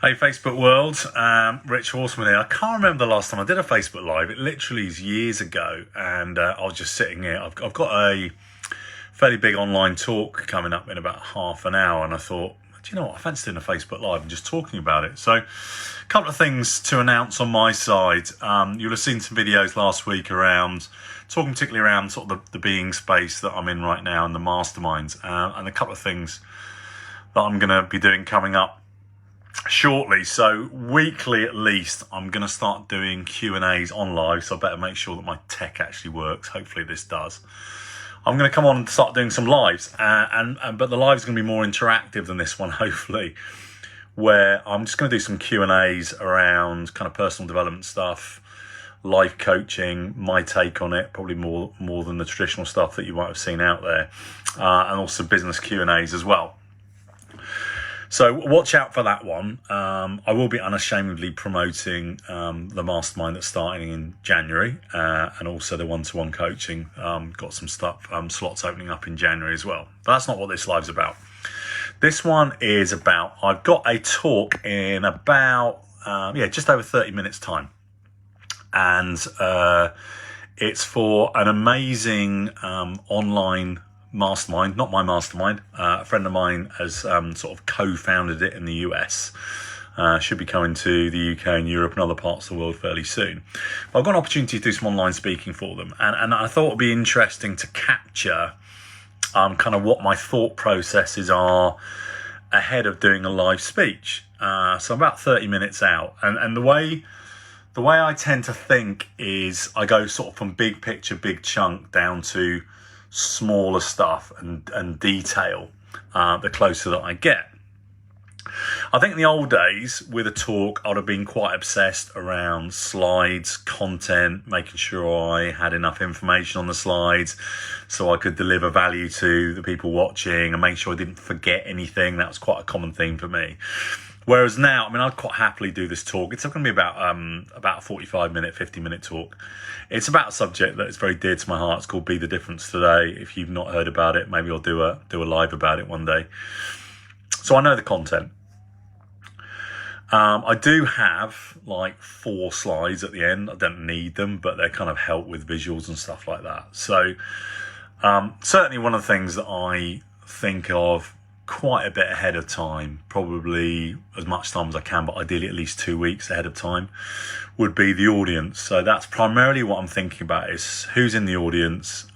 Hey Facebook world, Rich Horseman here. I can't remember the last time I did a Facebook Live. It literally is years ago, and I was just sitting here. I've got a fairly big online talk coming up in about half an hour, and I thought, do you know what, I fancy doing a Facebook Live and just talking about it. So a couple of things to announce on my side. You'll have seen some videos last week around, talking particularly around sort of the being space that I'm in right now and the masterminds, and a couple of things that I'm going to be doing coming up shortly. So weekly at least, I'm going to start doing Q&As on live, so I better make sure that my tech actually works. Hopefully this does. I'm going to come on and start doing some lives, but the live's going to be more interactive than this one, hopefully, where I'm just going to do some Q&As around kind of personal development stuff, life coaching, my take on it, probably more than the traditional stuff that you might have seen out there, and also business Q&As as well. So watch out for that one. I will be unashamedly promoting the mastermind that's starting in January, and also the one-to-one coaching. Got some stuff, slots opening up in January as well. But that's not what this live's about. This one is about, I've got a talk in about, just over 30 minutes time. And it's for an amazing online mastermind, not my mastermind. A friend of mine has sort of co-founded it in the US. Should be coming to the UK and Europe and other parts of the world fairly soon. But I've got an opportunity to do some online speaking for them, and I thought it would be interesting to capture kind of what my thought processes are ahead of doing a live speech. So I'm about 30 minutes out, and the way I tend to think is I go sort of from big picture, big chunk down to smaller stuff and detail the closer that I get. I think in the old days with a talk, I'd have been quite obsessed around slides, content, making sure I had enough information on the slides so I could deliver value to the people watching and make sure I didn't forget anything. That was quite a common theme for me. Whereas now, I mean, I'd quite happily do this talk. It's going to be about a 45-minute, 50-minute talk. It's about a subject that is very dear to my heart. It's called Be the Difference Today. If you've not heard about it, maybe I'll do a live about it one day. So I know the content. I do have like 4 slides at the end. I don't need them, but they kind of help with visuals and stuff like that. So certainly one of the things that I think of quite a bit ahead of time, probably as much time as I can, but ideally at least 2 weeks ahead of time, would be the audience. So that's primarily what I'm thinking about, is who's in the audience,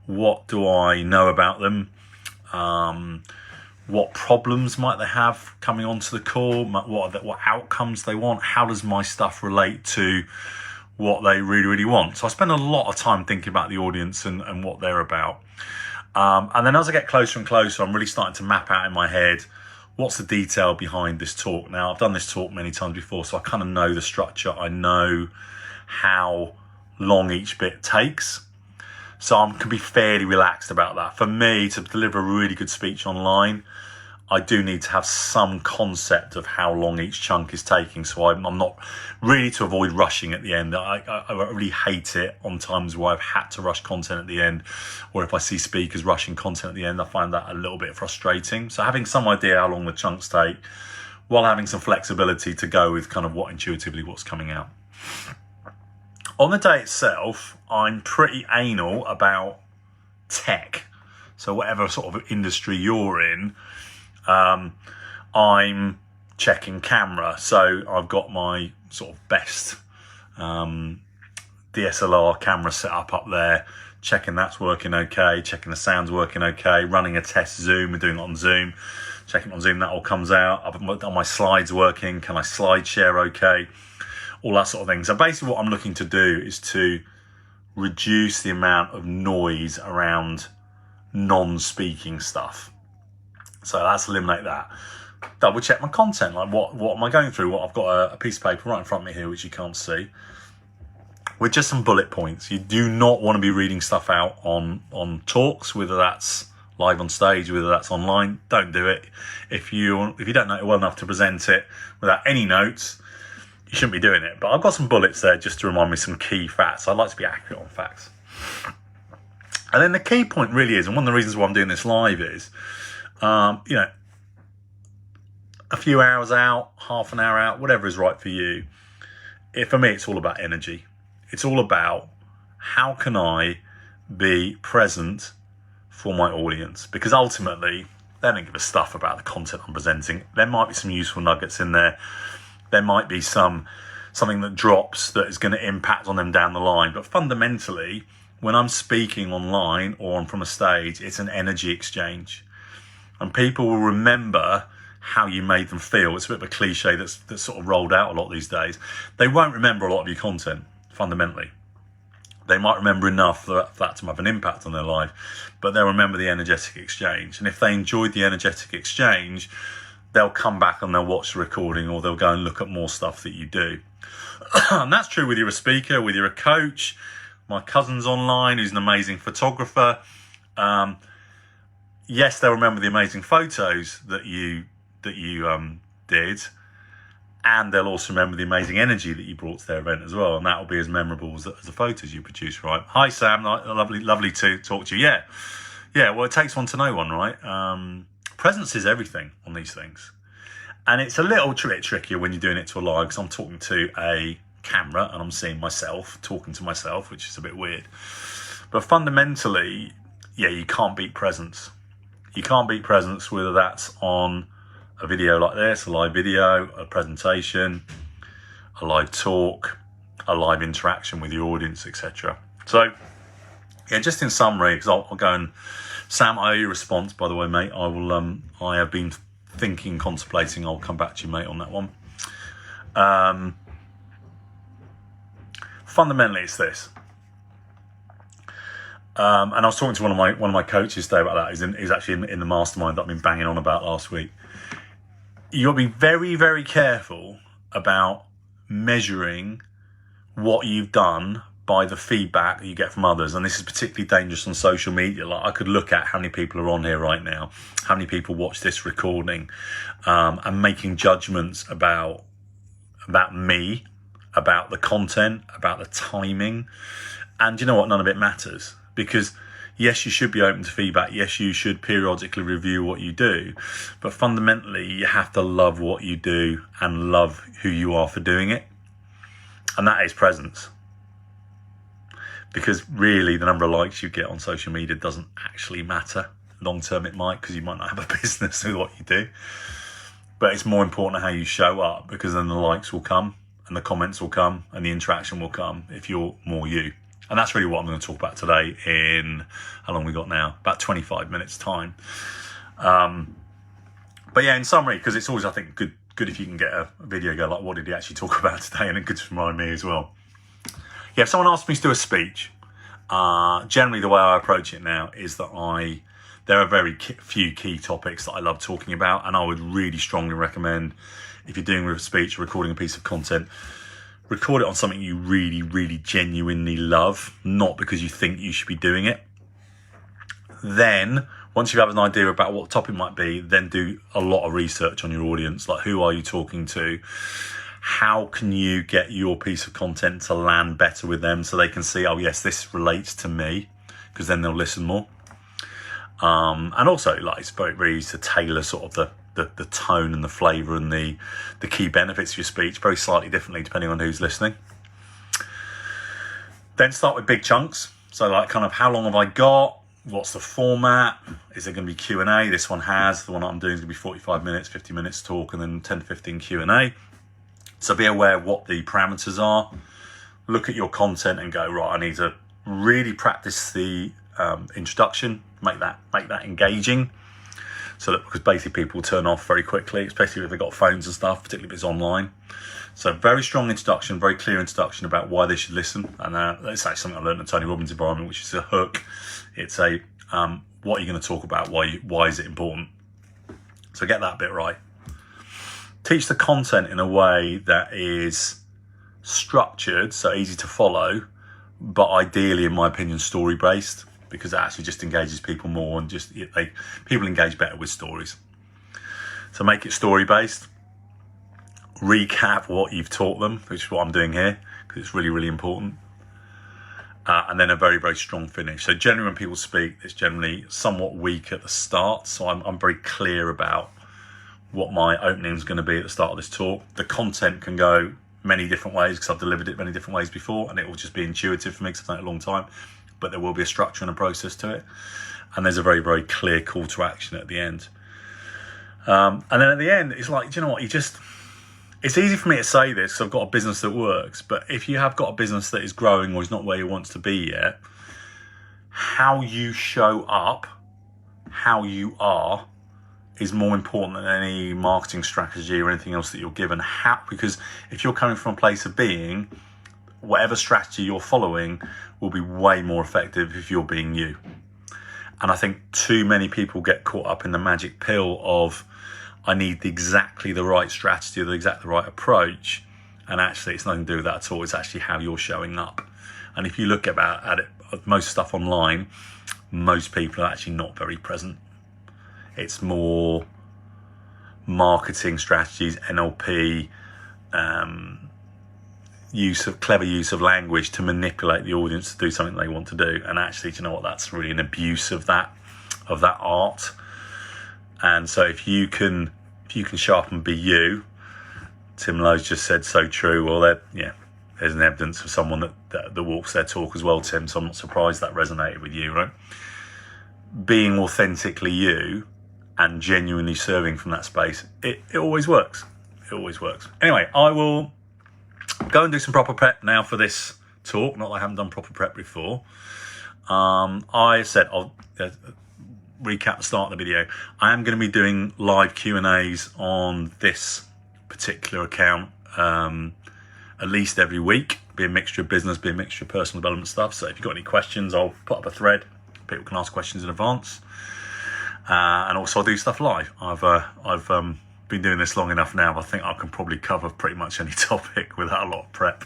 what do I know about them, what problems might they have coming onto the call, what outcomes they want, how does my stuff relate to what they really, really want. So I spend a lot of time thinking about the audience and what they're about. And then as I get closer and closer, I'm really starting to map out in my head what's the detail behind this talk. Now, I've done this talk many times before, so I kind of know the structure. I know how long each bit takes. So I can be fairly relaxed about that. For me, to deliver a really good speech online, I do need to have some concept of how long each chunk is taking. So I'm not really, to avoid rushing at the end. I really hate it on times where I've had to rush content at the end, or if I see speakers rushing content at the end, I find that a little bit frustrating. So having some idea how long the chunks take, while having some flexibility to go with kind of what's coming out. On the day itself, I'm pretty anal about tech. So whatever sort of industry you're in, I'm checking camera. So I've got my sort of best DSLR camera set up there, checking that's working okay, checking the sound's working okay, running a test Zoom, we're doing it on Zoom, checking on Zoom that all comes out. Are my slides working? Can I slide share okay? All that sort of thing. So basically what I'm looking to do is to reduce the amount of noise around non-speaking stuff. So let's eliminate that. Double check my content, like what am I going through? I've got a piece of paper right in front of me here, which you can't see, with just some bullet points. You do not want to be reading stuff out on talks, whether that's live on stage, whether that's online. Don't do it. If you don't know it well enough to present it without any notes, you shouldn't be doing it. But I've got some bullets there just to remind me some key facts. I'd like to be accurate on facts. And then the key point really is, and one of the reasons why I'm doing this live is, a few hours out, half an hour out, whatever is right for you. For me, it's all about energy. It's all about how can I be present for my audience, because ultimately they don't give a stuff about the content I'm presenting. There might be some useful nuggets in there. There might be something that drops that is going to impact on them down the line. But fundamentally, when I'm speaking online or I'm from a stage, it's an energy exchange. And people will remember how you made them feel. It's a bit of a cliche that's sort of rolled out a lot these days. They won't remember a lot of your content, fundamentally. They might remember enough for that to have an impact on their life, but they'll remember the energetic exchange. And if they enjoyed the energetic exchange, they'll come back and they'll watch the recording, or they'll go and look at more stuff that you do. And that's true whether you're a speaker, whether you're a coach. My cousin's online, who's an amazing photographer. Yes, they'll remember the amazing photos that you did, and they'll also remember the amazing energy that you brought to their event as well, and that will be as memorable as the photos you produce, right? Hi Sam, lovely to talk to you. Yeah. Well, it takes one to know one, right? Presence is everything on these things, and it's a little bit trickier when you're doing it to a live, because I'm talking to a camera and I'm seeing myself talking to myself, which is a bit weird. But fundamentally, yeah, you can't beat presence. You can't beat presence, whether that's on a video like this, a live video, a presentation, a live talk, a live interaction with your audience, etc. So, yeah, just in summary, because I'll go and Sam, I owe you a response, by the way, mate. I have been thinking, contemplating. I'll come back to you, mate, on that one. Fundamentally, it's this. And I was talking to one of my coaches today about that. He's actually in the mastermind that I've been banging on about last week. You'll be very, very careful about measuring what you've done by the feedback that you get from others. And this is particularly dangerous on social media. Like, I could look at how many people are on here right now, how many people watch this recording, and making judgments about me, about the content, about the timing. And you know what? None of it matters, because yes, you should be open to feedback. Yes, you should periodically review what you do. But fundamentally, you have to love what you do and love who you are for doing it. And that is presence. Because really, the number of likes you get on social media doesn't actually matter. Long term, it might, because you might not have a business with what you do. But it's more important how you show up, because then the likes will come and the comments will come and the interaction will come if you're more you. And that's really what I'm going to talk about today in, how long we got now? About 25 minutes time. But yeah, in summary, because it's always, I think, good if you can get a video go like, what did he actually talk about today? And it could remind me as well. Yeah, if someone asks me to do a speech, generally the way I approach it now is that there are very few key topics that I love talking about, and I would really strongly recommend, if you're doing a speech or recording a piece of content, record it on something you really, really genuinely love, not because you think you should be doing it. Then, once you have an idea about what the topic might be, then do a lot of research on your audience. Like, who are you talking to? How can you get your piece of content to land better with them so they can see, oh yes, this relates to me, because then they'll listen more. And also, like, it's very, very easy to tailor sort of the tone and the flavour and the key benefits of your speech very slightly differently depending on who's listening. Then start with big chunks. So like, kind of, how long have I got? What's the format? Is there going to be Q&A? This one has. The one I'm doing is going to be 45 minutes, 50 minutes talk, and then 10 to 15 Q&A. So be aware of what the parameters are. Look at your content and go, right, I need to really practice the introduction, make that engaging, so that, because basically people turn off very quickly, especially if they've got phones and stuff, particularly if it's online. So very strong introduction, very clear introduction about why they should listen. And that's actually something I learned in Tony Robbins' environment, which is a hook. It's a what are you going to talk about? Why is it important? So get that bit right. Teach the content in a way that is structured, so easy to follow, but ideally, in my opinion, story-based, because it actually just engages people more, and people engage better with stories. So make it story-based. Recap what you've taught them, which is what I'm doing here, because it's really, really important. And then a very, very strong finish. So generally when people speak, it's generally somewhat weak at the start. So I'm very clear about what my opening is going to be at the start of this talk. The content can go many different ways because I've delivered it many different ways before, and it will just be intuitive for me because I've done it a long time. But there will be a structure and a process to it, and there's a very, very clear call to action at the end. And then at the end, it's like, do you know what? It's easy for me to say this because I've got a business that works. But if you have got a business that is growing or is not where you want to be yet, how you show up, how you are, is more important than any marketing strategy or anything else that you're given. Because if you're coming from a place of being, whatever strategy you're following will be way more effective if you're being you. And I think too many people get caught up in the magic pill of, I need exactly the right strategy or exactly the right approach. And actually, it's nothing to do with that at all. It's actually how you're showing up. And if you look at it, most stuff online, most people are actually not very present. It's more marketing strategies, NLP, clever use of language to manipulate the audience to do something they want to do. And actually, do you know what? That's really an abuse of that art. And so if you can show up and be you, Tim Lowe's just said so true. Well, there's an evidence of someone that walks their talk as well, Tim. So I'm not surprised that resonated with you, right? Being authentically you and genuinely serving from that space, it always works. It always works. Anyway, I will go and do some proper prep now for this talk. Not that I haven't done proper prep before. I said I'll recap the start of the video. I am going to be doing live Q&As on this particular account at least every week. Be a mixture of business, be a mixture of personal development stuff. So if you've got any questions, I'll put up a thread. People can ask questions in advance. And also I'll do stuff live. I've been doing this long enough now. I think I can probably cover pretty much any topic without a lot of prep.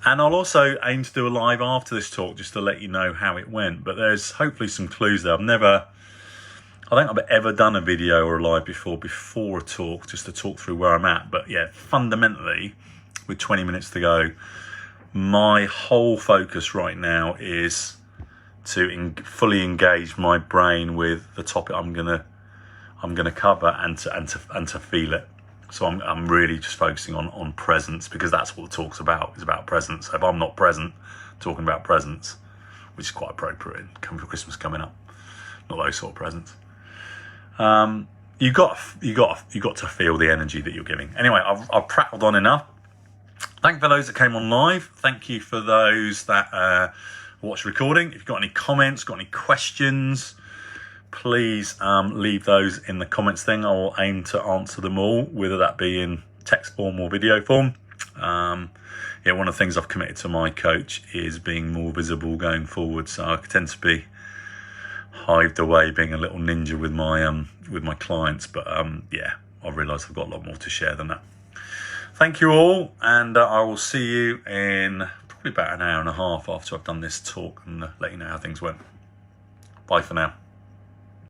And I'll also aim to do a live after this talk just to let you know how it went. But there's hopefully some clues there. I don't think I've ever done a video or a live before a talk, just to talk through where I'm at. But yeah, fundamentally, with 20 minutes to go, my whole focus right now is to fully engage my brain with the topic I'm gonna cover and to feel it. So I'm really just focusing on presence, because that's what the talk's about. It's about presence. So if I'm not present, talking about presence, which is quite appropriate, coming for Christmas coming up, not those sort of presents. You got to feel the energy that you're giving. Anyway, I've prattled on enough. Thank you for those that came on live. Thank you for those that watched recording. If you've got any comments, got any questions, please leave those in the comments thing. I will aim to answer them all, whether that be in text form or video form. One of the things I've committed to my coach is being more visible going forward. So I tend to be hived away, being a little ninja with my clients. But I realise I've got a lot more to share than that. Thank you all, and I will see you in probably about an hour and a half after I've done this talk and let you know how things went. Bye for now.